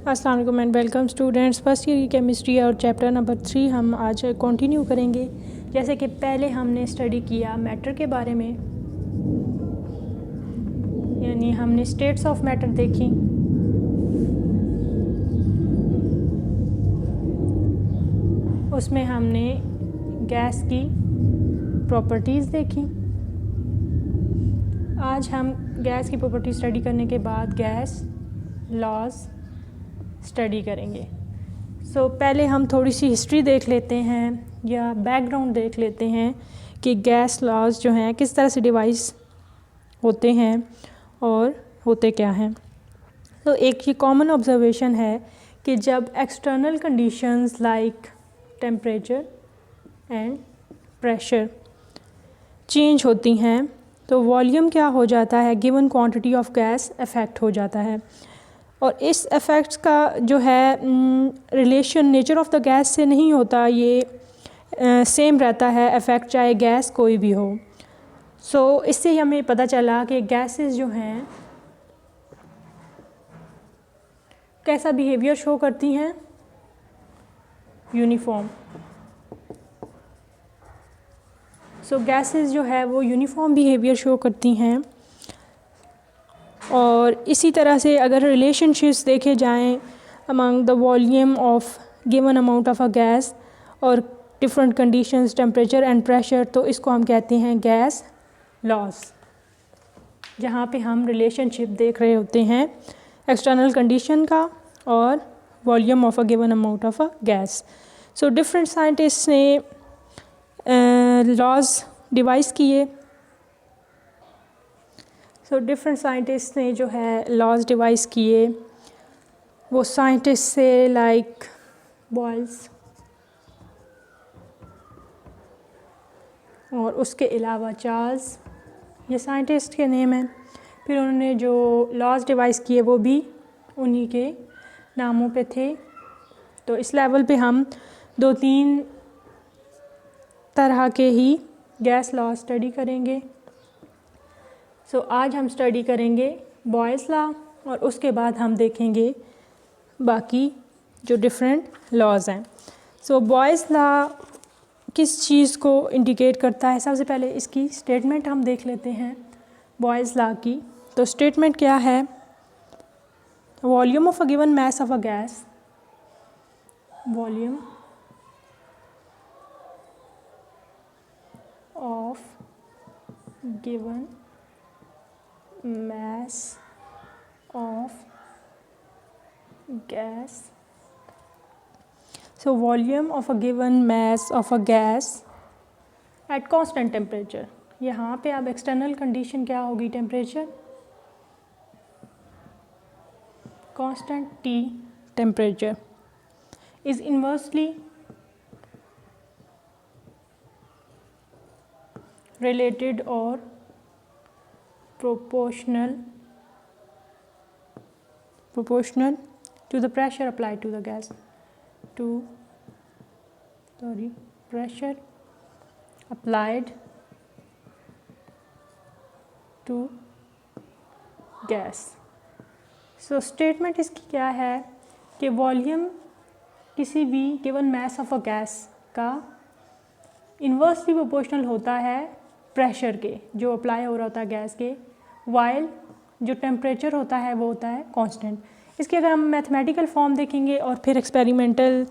अस्सलाम वालेकुम and welcome students. First year की केमिस्ट्री और चैप्टर नंबर 3 हम आज कंटिन्यू करेंगे। जैसे कि पहले हमने स्टडी किया मैटर के बारे में, यानी हमने स्टेट्स ऑफ मैटर देखी। उसमें हमने गैस की प्रॉपर्टीज़ देखी। आज हम गैस की प्रॉपर्टी स्टडी करने के बाद गैस लॉज स्टडी करेंगे। पहले हम थोड़ी सी हिस्ट्री देख लेते हैं या बैकग्राउंड देख लेते हैं कि गैस लॉज जो हैं किस तरह से डिवाइस होते हैं और होते क्या हैं। एक ये कॉमन ऑब्जर्वेशन है कि जब external conditions like temperature and pressure change होती हैं तो वॉल्यूम क्या हो जाता है, given quantity of gas affect हो जाता है। और इस अफेक्ट्स का जो है relation nature of the gas से नहीं होता, ये सेम रहता है अफेक्ट चाहे गैस कोई भी हो। इससे ही हमें पता चला कि गैसेस जो हैं कैसा बिहेवियर शो करती हैं, यूनिफॉर्म। गैसेस जो है वो यूनिफॉर्म बिहेवियर शो करती हैं। और इसी तरह से अगर रिलेशनशिप्स देखे जाएं among the volume of given amount of a gas और different conditions temperature and pressure, तो इसको हम कहते हैं गैस लॉस, जहाँ पे हम रिलेशनशिप देख रहे होते हैं एक्सटर्नल कंडीशन का और volume of a given amount of a gas. Different scientist ने लॉज डिवाइस किए। डिफरेंट साइंटिस्ट ने जो है लॉज डिवाइस किए। वो साइंटिस्ट से लाइक बॉयल्स और उसके अलावा चार्ल्स, ये साइंटिस्ट के नेम हैं। फिर उन्होंने जो लॉज डिवाइस किए वो भी उन्हीं के नामों पे थे। तो इस लेवल पे हम 2-3 तरह के ही गैस लॉ स्टडी करेंगे। आज हम स्टडी करेंगे बॉयल्स लॉ और उसके बाद हम देखेंगे बाकी जो डिफरेंट लॉज हैं। बॉयल्स लॉ किस चीज़ को इंडिकेट करता है, सबसे पहले इसकी स्टेटमेंट हम देख लेते हैं बॉयल्स लॉ की। स्टेटमेंट क्या है, volume of a given mass of a gas, volume of given mass of gas. Volume of a given mass of a gas at constant temperature. यहाँ पे अब एक्सटर्नल कंडीशन क्या होगी, temperature constant T temperature is inversely related or proportional to the pressure applied to the gas, pressure applied to gas. Statement इसकी क्या है कि volume किसी भी given mass of a gas का इन्वर्सली प्रोपोर्शनल होता है प्रेशर के जो अप्लाई हो रहा होता है गैस के, वाइल जो टेम्परेचर होता है वो होता है कांस्टेंट। इसकी अगर हम मैथमेटिकल फॉर्म देखेंगे और फिर एक्सपेरिमेंटल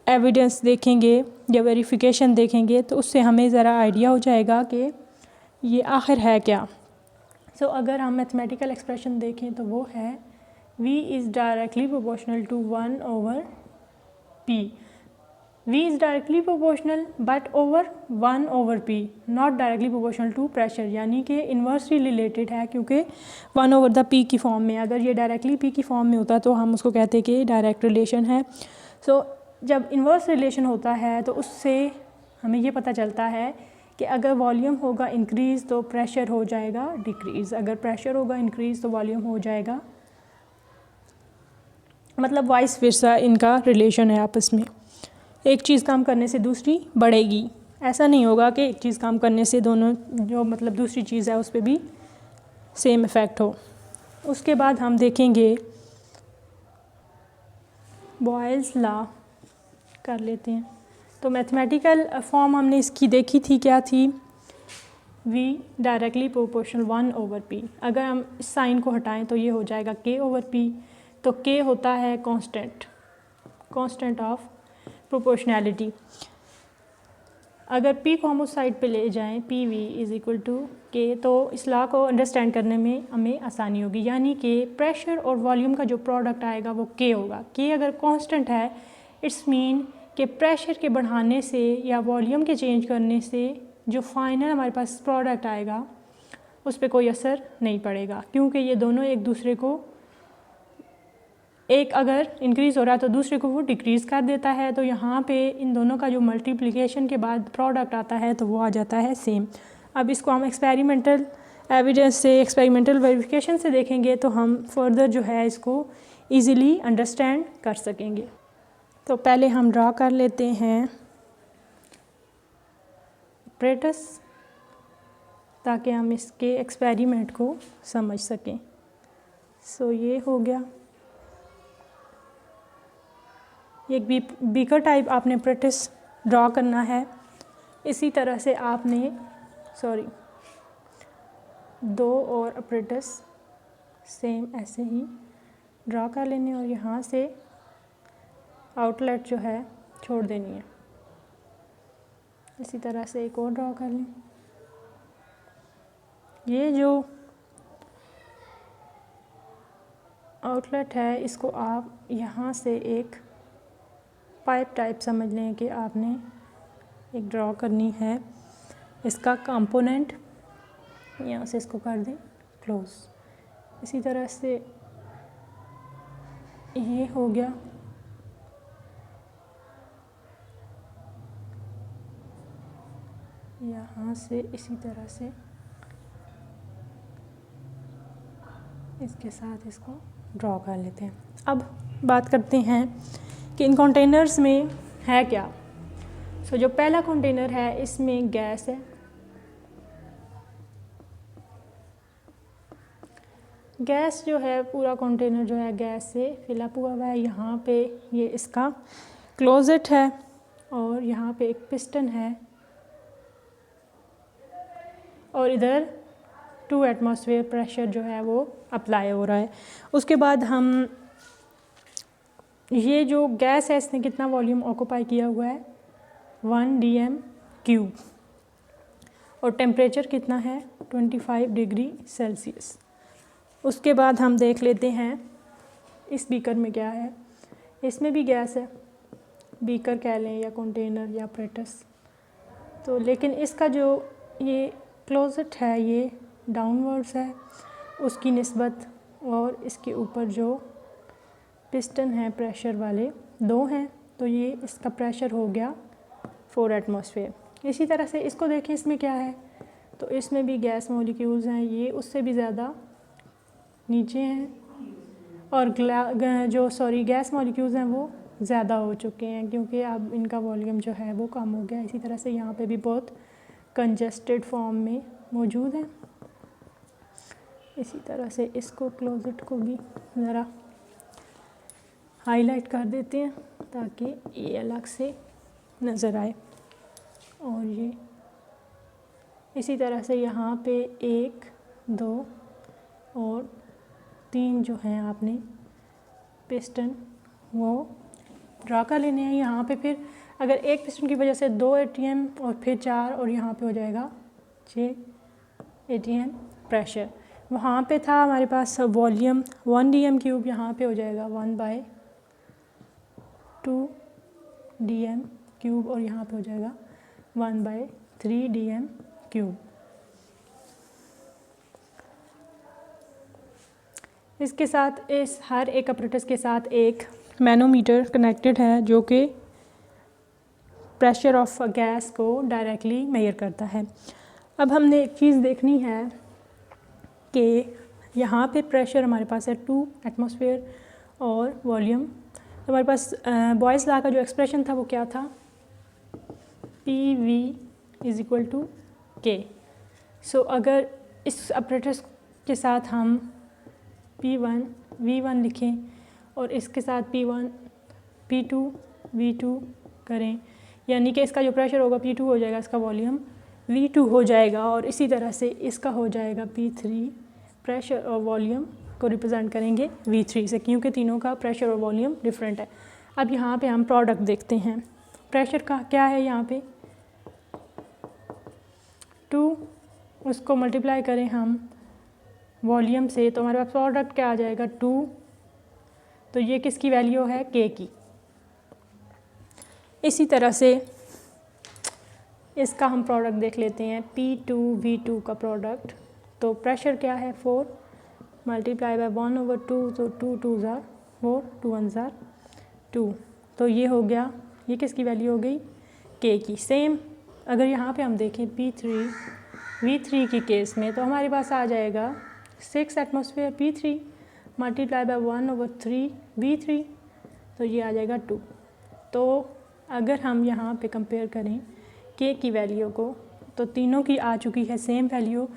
एविडेंस देखेंगे या वेरिफिकेशन देखेंगे तो उससे हमें ज़रा आइडिया हो जाएगा कि ये आखिर है क्या। अगर हम मैथमेटिकल एक्सप्रेशन देखें तो वो है V is directly proportional to 1/P। V is directly proportional but over 1/P, not directly proportional to pressure, यानी कि इन्वर्सली रिलेटेड है क्योंकि 1/P की फॉर्म में। अगर ये डायरेक्टली P की फॉर्म में होता तो हम उसको कहते कि डायरेक्ट रिलेशन है। जब इन्वर्स रिलेशन होता है तो उससे हमें ये पता चलता है कि अगर वॉल्यूम होगा इंक्रीज़ तो प्रेशर हो जाएगा डिक्रीज़, अगर प्रेशर होगा इंक्रीज़ तो वॉल्यूम हो जाएगा, मतलब वाइस वर्सा इनका रिलेशन है आपस में। एक चीज़ काम करने से दूसरी बढ़ेगी, ऐसा नहीं होगा कि एक चीज़ काम करने से दोनों जो मतलब दूसरी चीज़ है उस पर भी सेम इफ़ेक्ट हो। उसके बाद हम देखेंगे बॉयल्स लॉ कर लेते हैं। तो मैथमेटिकल फॉर्म हमने इसकी देखी थी, क्या थी? V directly proportional 1/p। अगर हम इस साइन को हटाएं तो ये हो जाएगा k/p। तो k होता है कांस्टेंट ऑफ प्रोपोर्शनैलिटी। अगर p को हम उस साइड पे ले जाएं, PV = k, तो इस लॉ को अंडरस्टैंड करने में हमें आसानी होगी। यानी कि प्रेशर और वॉल्यूम का जो प्रोडक्ट आएगा वो k होगा। k अगर कांस्टेंट है, इट्स मीन कि प्रेशर के बढ़ाने से या वॉल्यूम के चेंज करने से जो फाइनल हमारे पास प्रोडक्ट आएगा उस पर कोई असर नहीं पड़ेगा, क्योंकि ये दोनों एक दूसरे को, एक अगर इंक्रीज़ हो रहा है तो दूसरे को वो डिक्रीज़ कर देता है। तो यहाँ पे इन दोनों का जो मल्टीप्लिकेशन के बाद प्रोडक्ट आता है तो वो आ जाता है सेम। अब इसको हम एक्सपेरिमेंटल एविडेंस से, एक्सपेरिमेंटल वेरिफिकेशन से देखेंगे तो हम फर्दर जो है इसको ईज़िली अंडरस्टैंड कर सकेंगे। तो पहले हम ड्रा कर लेते हैं apparatus, ताकि हम इसके एक्सपेरिमेंट को समझ सकें। सो ये हो गया, एक बीकर टाइप आपने apparatus ड्रा करना है। इसी तरह से आपने दो और apparatus सेम ऐसे ही ड्रा कर लेने और यहाँ से आउटलेट जो है छोड़ देनी है। इसी तरह से एक और ड्रा कर लें। ये जो आउटलेट है इसको आप यहाँ से एक पाइप टाइप समझ लें कि आपने एक ड्रॉ करनी है। इसका कंपोनेंट यहाँ से इसको कर दें क्लोज। इसी तरह से ये हो गया। यहाँ से इसी तरह से इसके साथ इसको ड्रॉ कर लेते हैं। अब बात करते हैं कि इन कंटेनर्स में है क्या। सो जो पहला कंटेनर है इसमें गैस है। गैस जो है, पूरा कंटेनर जो है गैस से फिलअप हुआ हुआ है। यहाँ पे ये इसका क्लोजेट है और यहाँ पे एक पिस्टन है और इधर 2 एटमॉस्फेयर प्रेशर जो है वो अप्लाई हो रहा है। उसके बाद हम ये जो गैस है इसने कितना वॉल्यूम ऑक्यूपाई किया हुआ है 1 dm³ और टेम्परेचर कितना है 25 डिग्री सेल्सियस। उसके बाद हम देख लेते हैं इस बीकर में क्या है। इसमें भी गैस है, बीकर कह लें या कंटेनर या apparatus। तो लेकिन इसका जो ये क्लोजेट है ये डाउनवर्ड्स है उसकी निस्बत, और इसके ऊपर जो पिस्टन है प्रेशर वाले 2 हैं, तो ये इसका प्रेशर हो गया 4 एटमॉस्फेयर। इसी तरह से इसको देखें, इसमें क्या है, तो इसमें भी गैस मॉलिक्यूल्स हैं, ये उससे भी ज़्यादा नीचे हैं और गैस मॉलिक्यूल्स हैं वो ज़्यादा हो चुके हैं क्योंकि अब इनका वॉल्यूम जो है वो कम हो गया। इसी तरह से यहाँ पे भी बहुत कंजस्टेड फॉर्म में मौजूद है। इसी तरह से इसको क्लोजेट को भी ज़रा हाईलाइट कर देते हैं ताकि ये अलग से नज़र आए। और ये इसी तरह से यहाँ पे 1 2 और 3 जो हैं आपने पिस्टन वो ड्रा कर लेने हैं। यहाँ पे फिर अगर एक पिस्टन की वजह से 2 atm और फिर 4 और यहाँ पे हो जाएगा 6 atm प्रेशर। वहाँ पे था हमारे पास वॉल्यूम 1 dm³, यहाँ पे हो जाएगा 1/2 dm³ और यहाँ पे हो जाएगा 1/3 dm³। इसके साथ इस हर एक apparatus के साथ एक मैनोमीटर कनेक्टेड है जो कि प्रेशर ऑफ गैस को डायरेक्टली मेजर करता है। अब हमने एक चीज़ देखनी है कि यहाँ पे प्रेशर हमारे पास है 2 एटमॉस्फेयर और वॉल्यूम। तो हमारे पास बॉयल्स लॉ का जो एक्सप्रेशन था वो क्या था, PV = K। सो अगर इस apparatus के साथ हम V1 लिखें और इसके साथ P1 P2 V2 करें, यानी कि इसका जो प्रेशर होगा P2 हो जाएगा, इसका वॉल्यूम V2 हो जाएगा, और इसी तरह से इसका हो जाएगा P3। प्रेशर और वॉल्यूम को रिप्रेजेंट करेंगे V3 से, क्योंकि तीनों का प्रेशर और वॉल्यूम डिफरेंट है। अब यहाँ पे हम प्रोडक्ट देखते हैं। प्रेशर का क्या है यहाँ पे 2, उसको मल्टीप्लाई करें हम वॉल्यूम से, तो हमारे पास प्रोडक्ट क्या आ जाएगा 2। तो ये किसकी वैल्यू है K की। इसी तरह से इसका हम प्रोडक्ट देख लेते हैं, P2 V2 का प्रोडक्ट। तो प्रेशर क्या है 4 मल्टीप्लाई बाय 1/2, तो 2 2s are 4, 2 1s are 2। तो ये हो गया, ये किसकी वैल्यू हो गई K की। सेम अगर यहाँ पे हम देखें P3 V3 की केस में, तो हमारे पास आ जाएगा 6 atmosphere P3 multiply by 1/3 V3, तो ये आ जाएगा 2। तो अगर हम यहाँ पे कंपेयर करें K की वैल्यू को, तो तीनों की आ चुकी है सेम वैल्यू।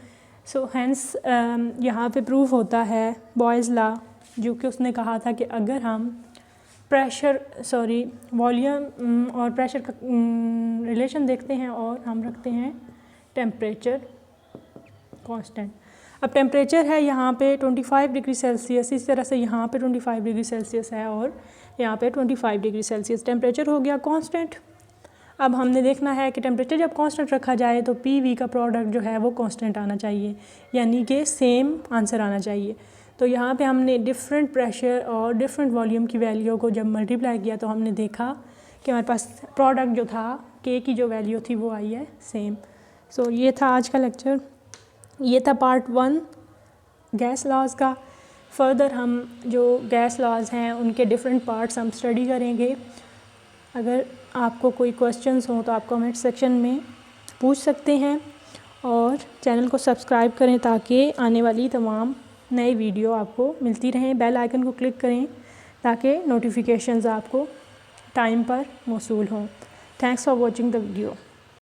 सो हैंस यहाँ पे प्रूफ होता है बॉयज़ लॉ, जो कि उसने कहा था कि अगर हम वॉल्यूम और प्रेशर का रिलेशन देखते हैं और हम रखते हैं टेम्परेचर कांस्टेंट। अब टेम्परेचर है यहाँ पे 25 डिग्री सेल्सियस, इस तरह से यहाँ पे 25 डिग्री सेल्सियस है और यहाँ पे 25 डिग्री सेल्सियस। टेम्परेचर हो गया कांस्टेंट। अब हमने देखना है कि टेम्परेचर जब कांस्टेंट रखा जाए तो PV का प्रोडक्ट जो है वो कांस्टेंट आना चाहिए, यानी कि सेम आंसर आना चाहिए। तो यहाँ पे हमने डिफरेंट प्रेशर और डिफरेंट वॉल्यूम की वैल्यू को जब मल्टीप्लाई किया, तो हमने देखा कि हमारे पास प्रोडक्ट जो था K की जो वैल्यू थी वो आई है सेम। सो ये था आज का लेक्चर, ये था पार्ट 1 गैस लॉज का। फर्दर हम जो गैस लॉज हैं उनके डिफरेंट पार्ट्स हम स्टडी करेंगे। अगर आपको कोई क्वेश्चंस हो तो आप कमेंट सेक्शन में पूछ सकते हैं, और चैनल को सब्सक्राइब करें ताकि आने वाली तमाम नए वीडियो आपको मिलती रहें। बेल आइकन को क्लिक करें ताकि नोटिफिकेशंस आपको टाइम पर मौसूल हों। Thanks for watching the video.